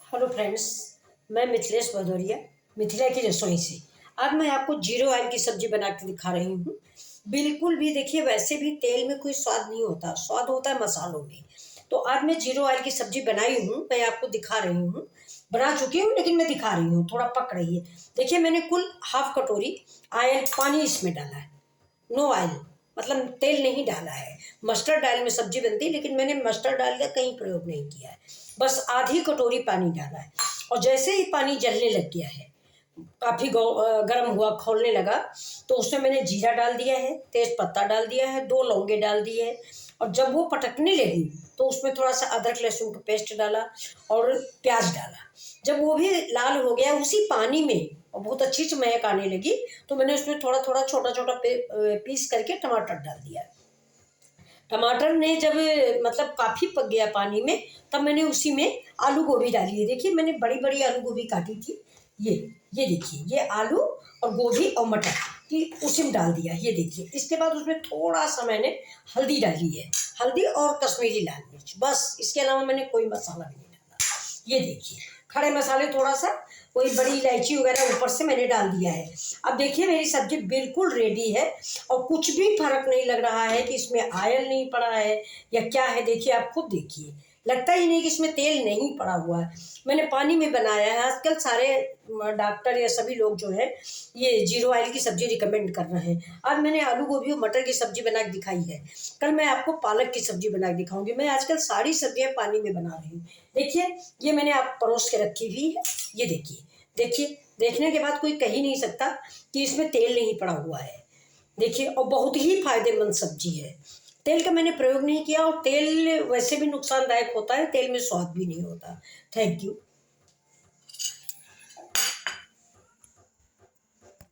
Hello friends, मैं मिथिलेश भदौरिया मिथिला की रसोई से। आज मैं आपको जीरो ऑयल की सब्जी बना के दिखा रही हूँ। बिल्कुल भी देखिए, वैसे भी तेल में कोई स्वाद नहीं होता, स्वाद होता है मसालों में। तो आज मैं जीरो ऑयल की सब्जी बनाई हूँ, मैं आपको दिखा रही हूँ। बना चुकी हूँ लेकिन मैं दिखा रही हूँ, थोड़ा पक रही है। देखिए, मैंने कुल हाफ कटोरी ऑयल पानी इसमें डाला है। नो ऑयल मतलब तेल नहीं डाला है। मस्टर्ड ऑयल में सब्जी बनती है लेकिन मैंने मस्टर्ड ऑयल का कहीं प्रयोग नहीं किया है। बस आधी कटोरी पानी डाला है और जैसे ही पानी जलने लग गया है, काफ़ी गर्म हुआ, खौलने लगा, तो उसमें मैंने जीरा डाल दिया है, तेज पत्ता डाल दिया है, 2 लौंगे डाल दिए हैं। और जब वो पटकने लगी तो उसमें थोड़ा सा अदरक लहसुन का पेस्ट डाला और प्याज डाला। जब वो भी लाल हो गया उसी पानी में और बहुत अच्छी सी महक आने लगी, तो मैंने उसमें थोड़ा थोड़ा छोटा छोटा पीस करके टमाटर डाल दिया। टमाटर ने जब मतलब काफ़ी पक गया पानी में, तब मैंने उसी में आलू गोभी डाली है। देखिए, मैंने बड़ी बड़ी आलू गोभी काटी थी। ये देखिए, ये आलू और गोभी और मटर की उसी में डाल दिया। ये देखिए, इसके बाद उसमें थोड़ा सा मैंने हल्दी डाली है, हल्दी और कश्मीरी लाल मिर्च, बस। इसके अलावा मैंने कोई मसाला नहीं डाला। ये देखिए, खड़े मसाले थोड़ा सा, कोई बड़ी इलायची वगैरह ऊपर से मैंने डाल दिया है। अब देखिए, मेरी सब्जी बिल्कुल रेडी है और कुछ भी फर्क नहीं लग रहा है कि इसमें आयल नहीं पड़ा है या क्या है। देखिए, आप खुद देखिए, लगता ही नहीं कि इसमें तेल नहीं पड़ा हुआ है। मैंने पानी में बनाया है। आजकल सारे डॉक्टर या सभी लोग जो है ये जीरो ऑयल की सब्जी रिकमेंड कर रहे हैं। आज मैंने आलू गोभी और मटर की सब्जी बना के दिखाई है, कल मैं आपको पालक की सब्जी बना के दिखाऊंगी। मैं आजकल सारी सब्जियां पानी में बना रही हूँ। देखिए, ये मैंने आप परोस के रखी हुई है। ये देखिए, देखिए, देखने के बाद कोई कह ही नहीं सकता कि इसमें तेल नहीं पड़ा हुआ है। देखिए, और बहुत ही फायदेमंद सब्जी है। तेल का मैंने प्रयोग नहीं किया और तेल वैसे भी नुकसानदायक होता है, तेल में स्वाद भी नहीं होता। Thank you.